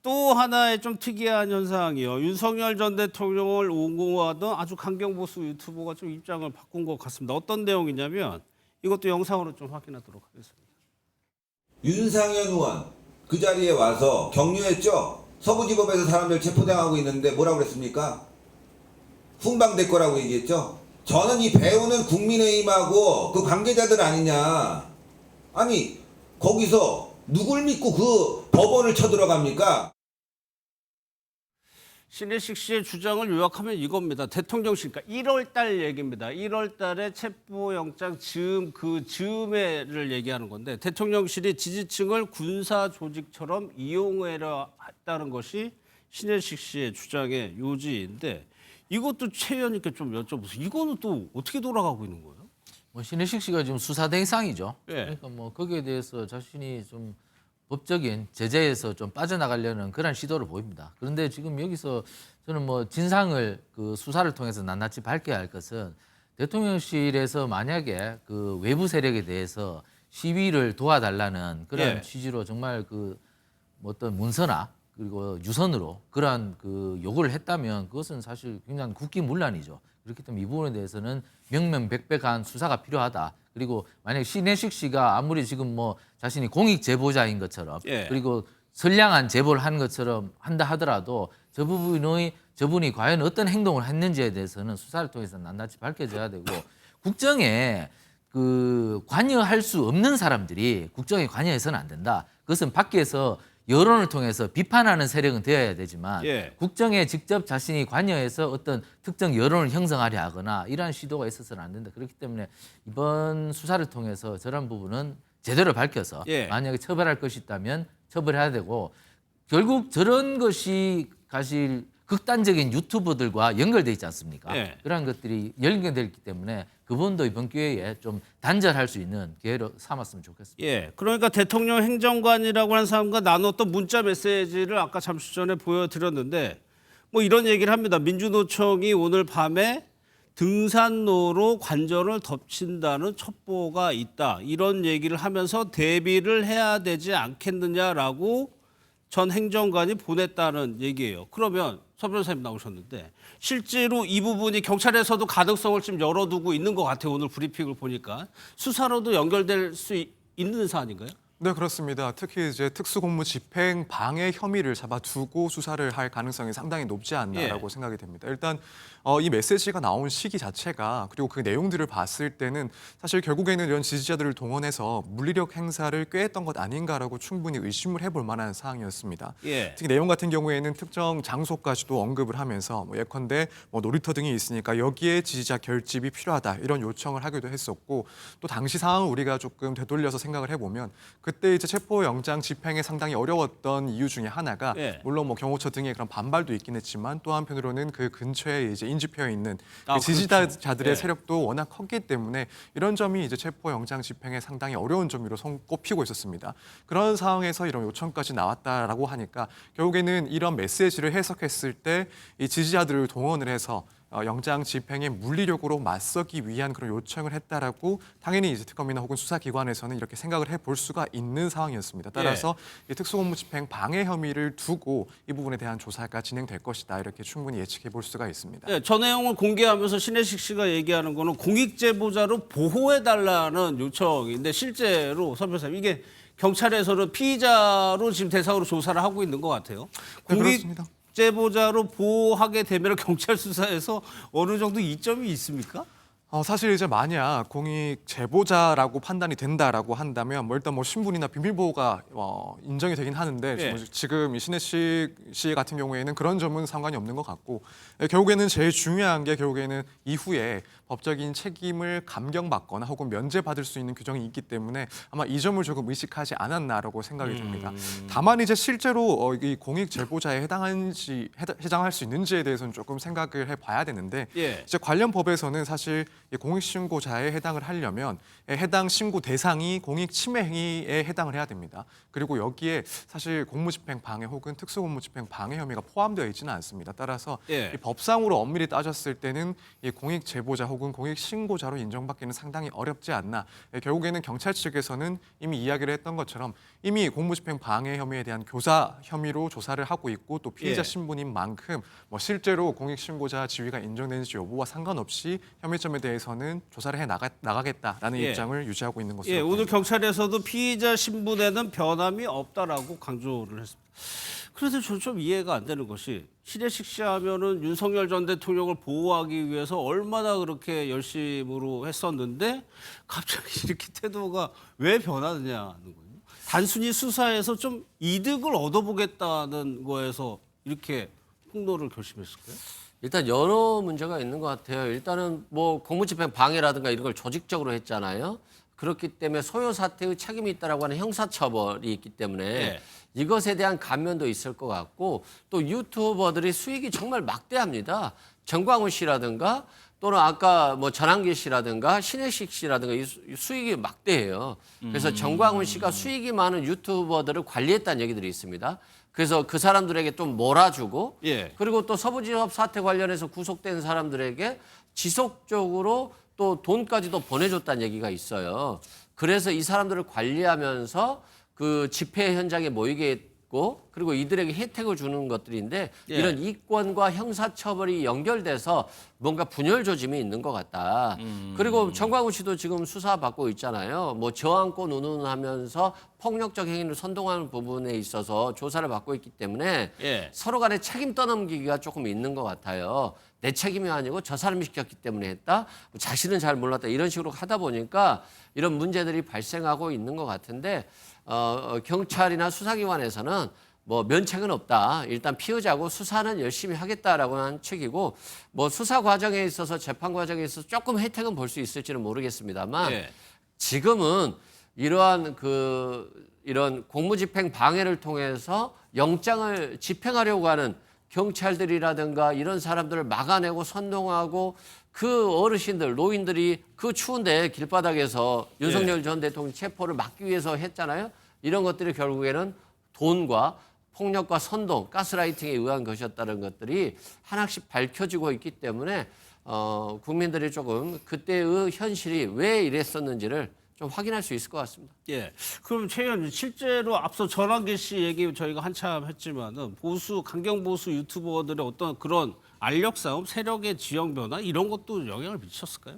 또 하나의 좀 특이한 현상이요. 윤석열 전 대통령을 옹호하던 아주 강경보수 유튜버가 좀 입장을 바꾼 것 같습니다. 어떤 내용이냐면 이것도 영상으로 좀 확인하도록 하겠습니다. 윤상현 의원 그 자리에 와서 격려했죠. 서부지법에서 사람들 체포당하고 있는데 뭐라고 그랬습니까? 훈방될 거라고 얘기했죠. 저는 이 배우는 국민의힘하고 그 관계자들 아니냐. 아니 거기서 누굴 믿고 그 법원을 쳐들어갑니까? 신혜식 씨의 주장을 요약하면 이겁니다. 대통령실, 그러니까 1월 달 얘기입니다. 1월 달에 체포영장 즈음을 얘기하는 건데 대통령실이 지지층을 군사 조직처럼 이용해라 했다는 것이 신혜식 씨의 주장의 요지인데 이것도 최 의원님께 좀 여쭤보세요. 이거는 또 어떻게 돌아가고 있는 거예요? 뭐 신혜식 씨가 지금 수사 대상이죠. 예. 그러니까 뭐 거기에 대해서 자신이 좀 법적인 제재에서 좀 빠져나가려는 그런 시도를 보입니다. 그런데 지금 여기서 저는 뭐 진상을 그 수사를 통해서 낱낱이 밝혀야 할 것은 대통령실에서 만약에 그 외부 세력에 대해서 시위를 도와달라는 그런 예. 취지로 정말 그 뭐 어떤 문서나 그리고 유선으로 그러한 그 요구를 했다면 그것은 사실 굉장히 국기문란이죠. 그렇기 때문에 이 부분에 대해서는 명명백백한 수사가 필요하다. 그리고 만약 신혜식 씨가 아무리 지금 뭐 자신이 공익 제보자인 것처럼 예. 그리고 선량한 제보를 한 것처럼 한다 하더라도 저분이 과연 어떤 행동을 했는지에 대해서는 수사를 통해서 낱낱이 밝혀져야 되고 국정에 그 관여할 수 없는 사람들이 국정에 관여해서는 안 된다. 그것은 밖에서 여론을 통해서 비판하는 세력은 되어야 되지만 예. 국정에 직접 자신이 관여해서 어떤 특정 여론을 형성하려 하거나 이러한 시도가 있어서는 안 된다. 그렇기 때문에 이번 수사를 통해서 저런 부분은 제대로 밝혀서 예. 만약에 처벌할 것이 있다면 처벌해야 되고 결국 저런 것이 사실 극단적인 유튜버들과 연결돼 있지 않습니까? 예. 그러한 것들이 연결되어 있기 때문에 그분도 이번 기회에 좀 단절할 수 있는 기회로 삼았으면 좋겠습니다. 예, 그러니까 대통령 행정관이라고 하는 사람과 나눴던 문자 메시지를 아까 잠시 전에 보여드렸는데 뭐 이런 얘기를 합니다. 민주노총이 오늘 밤에 등산로로 관전을 덮친다는 첩보가 있다. 이런 얘기를 하면서 대비를 해야 되지 않겠느냐라고 전 행정관이 보냈다는 얘기예요. 그러면 서 변호사님 나오셨는데 실제로 이 부분이 경찰에서도 가능성을 좀 열어두고 있는 것 같아요. 오늘 브리핑을 보니까 수사로도 연결될 수 있는 사안인가요? 네, 그렇습니다. 특히 이제 특수공무 집행 방해 혐의를 잡아두고 수사를 할 가능성이 상당히 높지 않나라고 생각이 됩니다. 일단 이 메시지가 나온 시기 자체가 그리고 그 내용들을 봤을 때는 사실 결국에는 이런 지지자들을 동원해서 물리력 행사를 꾀했던 것 아닌가라고 충분히 의심을 해볼 만한 사항이었습니다. 예. 특히 내용 같은 경우에는 특정 장소까지도 언급을 하면서 뭐 예컨대 뭐 놀이터 등이 있으니까 여기에 지지자 결집이 필요하다 이런 요청을 하기도 했었고 또 당시 상황을 우리가 조금 되돌려서 생각을 해보면 그때 이제 체포영장 집행에 상당히 어려웠던 이유 중에 하나가 예. 물론 뭐 경호처 등의 그런 반발도 있긴 했지만 또 한편으로는 그 근처에 이제 인집해 있는 그 그렇죠. 지지자들의 예. 세력도 워낙 컸기 때문에 이런 점이 이제 체포영장 집행에 상당히 어려운 점으로 손꼽히고 있었습니다. 그런 상황에서 이런 요청까지 나왔다라고 하니까 결국에는 이런 메시지를 해석했을 때 이 지지자들을 동원을 해서 영장 집행에 물리력으로 맞서기 위한 그런 요청을 했다라고 당연히 이제 특검이나 혹은 수사기관에서는 이렇게 생각을 해볼 수가 있는 상황이었습니다. 따라서 이 특수공무집행 방해 혐의를 두고 이 부분에 대한 조사가 진행될 것이다 이렇게 충분히 예측해 볼 수가 있습니다. 네, 저 내용을 공개하면서 신혜식 씨가 얘기하는 거는 공익제보자로 보호해달라는 요청인데 실제로 서 변호사님 이게 경찰에서는 피의자로 지금 대상으로 조사를 하고 있는 것 같아요. 네, 그렇습니다. 공익제보자로 보호하게 되면 경찰 수사에서 어느 정도 이점이 있습니까? 사실 이제 만약 공익 제보자라고 판단이 된다라고 한다면 뭐 일단 뭐 신분이나 비밀보호가 인정이 되긴 하는데 예. 지금 이 신혜식 씨 같은 경우에는 그런 점은 상관이 없는 것 같고 결국에는 제일 중요한 게 결국에는 이후에 법적인 책임을 감경받거나 혹은 면제받을 수 있는 규정이 있기 때문에 아마 이 점을 조금 의식하지 않았나라고 생각이 듭니다. 다만 이제 실제로 이 공익 제보자에 해당할 수 있는지에 대해서는 조금 생각을 해봐야 되는데 예. 이제 관련 법에서는 사실 이 공익신고자에 해당을 하려면 해당 신고 대상이 공익침해 행위에 해당을 해야 됩니다. 그리고 여기에 사실 공무집행 방해 혹은 특수공무집행 방해 혐의가 포함되어 있지는 않습니다. 따라서 예. 이 법상으로 엄밀히 따졌을 때는 이 공익제보자 혹은 공익신고자로 인정받기는 상당히 어렵지 않나. 결국에는 경찰 측에서는 이미 이야기를 했던 것처럼 이미 공무집행 방해 혐의에 대한 교사 혐의로 조사를 하고 있고 또 피의자 예. 신분인 만큼 뭐 실제로 공익신고자 지위가 인정되는지 여부와 상관없이 혐의점에 대해서는 조사를 해 나가겠다라는 예. 입장을 유지하고 있는 것으로 예, 오늘 보입니다. 경찰에서도 피의자 신분에는 변함이 없다라고 강조를 했습니다. 그래서 저는 좀 이해가 안 되는 것이 신혜식 씨 하면은 윤석열 전 대통령을 보호하기 위해서 얼마나 그렇게 열심으로 했었는데 갑자기 이렇게 태도가 왜 변하느냐는 거예요. 단순히 수사에서 좀 이득을 얻어보겠다는 거에서 이렇게 폭로를 결심했을까요? 일단 여러 문제가 있는 것 같아요. 일단은 뭐 공무집행 방해라든가 이런 걸 조직적으로 했잖아요. 그렇기 때문에 소요 사태의 책임이 있다라고 하는 형사처벌이 있기 때문에 네. 이것에 대한 감면도 있을 것 같고 또 유튜버들이 수익이 정말 막대합니다. 정광훈 씨라든가 또는 아까 뭐 전한길 씨라든가 신혜식 씨라든가 이 수익이 막대해요. 그래서 정광훈 씨가 수익이 많은 유튜버들을 관리했다는 얘기들이 있습니다. 그래서 그 사람들에게 좀 몰아주고 예. 그리고 또 서부지법 사태 관련해서 구속된 사람들에게 지속적으로 또 돈까지도 보내줬다는 얘기가 있어요. 그래서 이 사람들을 관리하면서 그 집회 현장에 모이게 했고 그리고 이들에게 혜택을 주는 것들인데 예. 이런 이권과 형사처벌이 연결돼서 뭔가 분열 조짐이 있는 것 같다. 그리고 정광훈 씨도 지금 수사받고 있잖아요. 뭐 저항권 운운하면서 폭력적 행위를 선동하는 부분에 있어서 조사를 받고 있기 때문에 예. 서로 간에 책임 떠넘기기가 조금 있는 것 같아요. 내 책임이 아니고 저 사람이 시켰기 때문에 했다. 자신은 잘 몰랐다. 이런 식으로 하다 보니까 이런 문제들이 발생하고 있는 것 같은데 경찰이나 수사기관에서는 뭐 면책은 없다. 일단 피의자고 수사는 열심히 하겠다라고 하는 측이고 뭐 수사 과정에 있어서 재판 과정에 있어서 조금 혜택은 볼 수 있을지는 모르겠습니다만 예. 지금은 이런 공무집행 방해를 통해서 영장을 집행하려고 하는 경찰들이라든가 이런 사람들을 막아내고 선동하고 그 어르신들, 노인들이 그 추운데 길바닥에서 윤석열 전 대통령 체포를 막기 위해서 했잖아요. 이런 것들이 결국에는 돈과 폭력과 선동, 가스라이팅에 의한 것이었다는 것들이 하나씩 밝혀지고 있기 때문에 국민들이 조금 그때의 현실이 왜 이랬었는지를 좀 확인할 수 있을 것 같습니다. 예. 그럼 최 의원님 실제로 앞서 전한길 씨 얘기 저희가 한참 했지만은 강경 보수 유튜버들의 어떤 그런 알력 싸움, 세력의 지형 변화 이런 것도 영향을 미쳤을까요?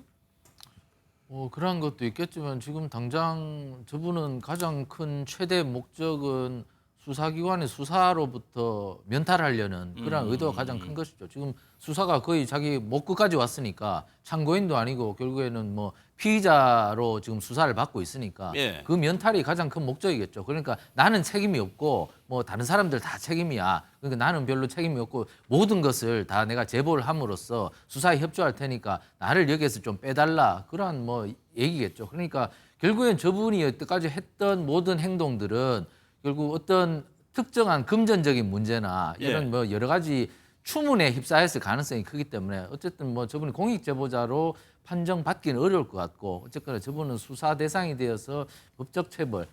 그런 것도 있겠지만 지금 당장 저분은 가장 큰 최대 목적은 수사기관의 수사로부터 면탈하려는 그런 의도가 가장 큰 것이죠. 지금 수사가 거의 자기 목 끝까지 왔으니까 참고인도 아니고 결국에는 뭐 피의자로 지금 수사를 받고 있으니까 예. 그 면탈이 가장 큰 목적이겠죠. 그러니까 나는 책임이 없고 뭐 다른 사람들 다 책임이야. 그러니까 나는 별로 책임이 없고 모든 것을 다 내가 제보를 함으로써 수사에 협조할 테니까 나를 여기에서 좀 빼달라. 그러한 뭐 얘기겠죠. 그러니까 결국엔 저분이 여태까지 했던 모든 행동들은 결국 어떤 특정한 금전적인 문제나 이런 예. 뭐 여러 가지 추문에 휩싸였을 가능성이 크기 때문에 어쨌든 뭐 저분이 공익제보자로 판정받기는 어려울 것 같고 어쨌거나 저분은 수사 대상이 되어서 법적 처벌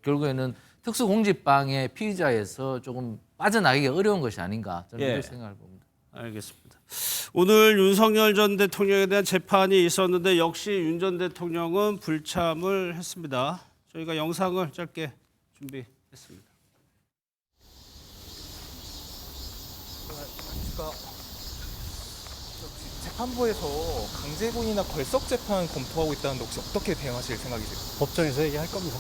결국에는 특수공직방해 피의자에서 조금 빠져나가기 어려운 것이 아닌가 저는 예. 이렇게 생각을 봅니다. 알겠습니다. 오늘 윤석열 전 대통령에 대한 재판이 있었는데 역시 윤 전 대통령은 불참을 했습니다. 저희가 영상을 짧게 준비했습니다. 재판부에서 강제군이나 걸석 재판 검토하고 있다는데 혹시 어떻게 대응하실 생각이세요? 법정에서 얘기할 겁니다.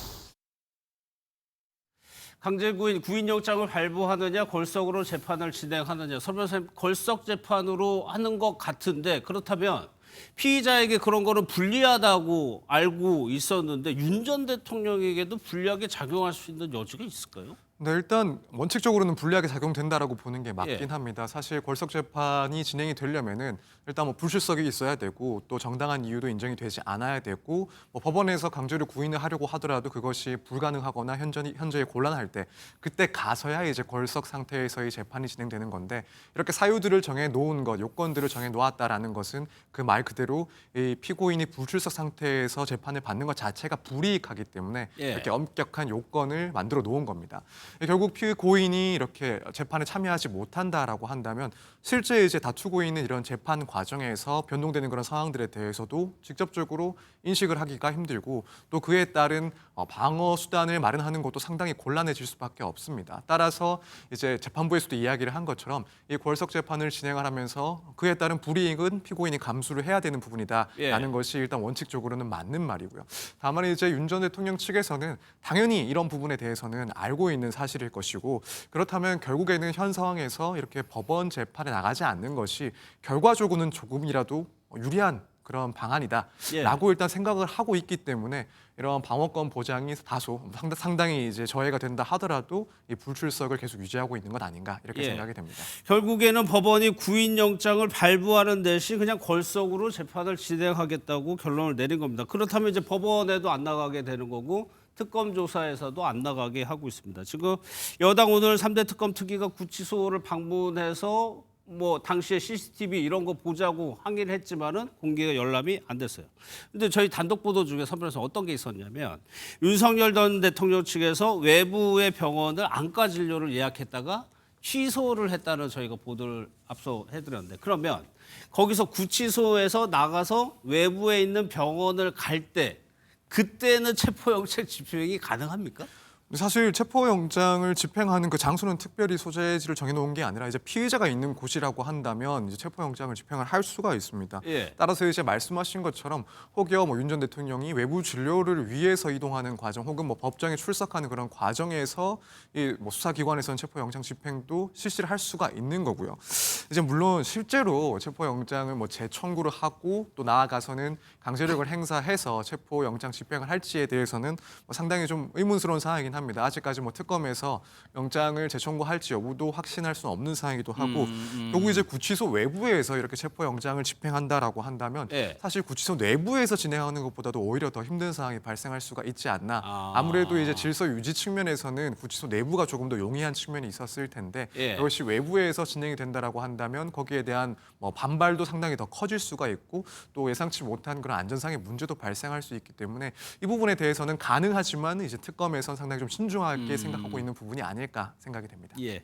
강제구인 구인영장을 발부하느냐 걸석으로 재판을 진행하느냐. 서 변호사님 걸석 재판으로 하는 것 같은데 그렇다면 피의자에게 그런 거는 불리하다고 알고 있었는데 윤 전 대통령에게도 불리하게 작용할 수 있는 여지가 있을까요? 네, 일단 원칙적으로는 불리하게 작용된다라고 보는 게 맞긴 예. 합니다. 사실 골석 재판이 진행이 되려면은 일단 뭐 불출석이 있어야 되고 또 정당한 이유도 인정이 되지 않아야 되고 뭐 법원에서 강제로 구인을 하려고 하더라도 그것이 불가능하거나 현저히 곤란할 때 그때 가서야 이제 골석 상태에서의 재판이 진행되는 건데 이렇게 사유들을 정해 놓은 것, 요건들을 정해 놓았다라는 것은 그 말 그대로 이 피고인이 불출석 상태에서 재판을 받는 것 자체가 불이익하기 때문에 예. 이렇게 엄격한 요건을 만들어 놓은 겁니다. 결국 피고인이 이렇게 재판에 참여하지 못한다라고 한다면 실제 이제 다투고 있는 이런 재판 과정에서 변동되는 그런 상황들에 대해서도 직접적으로 인식을 하기가 힘들고 또 그에 따른 방어 수단을 마련하는 것도 상당히 곤란해질 수밖에 없습니다. 따라서 이제 재판부에서도 이야기를 한 것처럼 이 골석 재판을 진행을 하면서 그에 따른 불이익은 피고인이 감수를 해야 되는 부분이다라는 것이 일단 원칙적으로는 맞는 말이고요. 다만 이제 윤 전 대통령 측에서는 당연히 이런 부분에 대해서는 알고 있는 사실일 것이고 그렇다면 결국에는 현 상황에서 이렇게 법원 재판에 나가지 않는 것이 결과적으로는 조금이라도 유리한 그런 방안이다라고 일단 생각을 하고 있기 때문에 이런 방어권 보장이 다소 상당히 이제 저해가 된다 하더라도 이 불출석을 계속 유지하고 있는 것 아닌가 이렇게 생각이 됩니다. 결국에는 법원이 구인영장을 발부하는 대신 그냥 골석으로 재판을 진행하겠다고 결론을 내린 겁니다. 그렇다면 이제 법원에도 안 나가게 되는 거고 특검 조사에서도 안 나가게 하고 있습니다. 지금 여당 오늘 3대 특검 특위가 구치소를 방문해서 뭐 당시에 CCTV 이런 거 보자고 항의를 했지만은 공개가 열람이 안 됐어요. 근데 저희 단독 보도 중에 선별해서 어떤 게 있었냐면 윤석열 전 대통령 측에서 외부의 병원을 안과 진료를 예약했다가 취소를 했다는 저희가 보도를 앞서 해드렸는데 그러면 거기서 구치소에서 나가서 외부에 있는 병원을 갈 때 그때는 체포영장 집행이 가능합니까? 사실 체포영장을 집행하는 그 장소는 특별히 소재지를 정해놓은 게 아니라 이제 피의자가 있는 곳이라고 한다면 이제 체포영장을 집행을 할 수가 있습니다. 예. 따라서 이제 말씀하신 것처럼 혹여 뭐 윤 전 대통령이 외부 진료를 위해서 이동하는 과정 혹은 뭐 법정에 출석하는 그런 과정에서 이 뭐 수사기관에서는 체포영장 집행도 실시를 할 수가 있는 거고요. 이제 물론 실제로 체포영장을 뭐 재청구를 하고 또 나아가서는 강제력을 행사해서 체포영장 집행을 할지에 대해서는 뭐 상당히 좀 의문스러운 상황이긴 합니다. 아직까지 뭐 특검에서 영장을 재청구할지 여부도 확신할 수는 없는 상황이기도 하고 결국 이제 구치소 외부에서 이렇게 체포영장을 집행한다라고 한다면 예. 사실 구치소 내부에서 진행하는 것보다도 오히려 더 힘든 상황이 발생할 수가 있지 않나. 아무래도 이제 질서 유지 측면에서는 구치소 내부가 조금 더 용이한 측면이 있었을 텐데 예. 이것이 외부에서 진행이 된다라고 한다면 거기에 대한 뭐 반발도 상당히 더 커질 수가 있고 또 예상치 못한 그런 안전상의 문제도 발생할 수 있기 때문에 이 부분에 대해서는 가능하지만 이제 특검에서는 상당히 좀 신중하게 생각하고 있는 부분이 아닐까 생각이 됩니다. 예.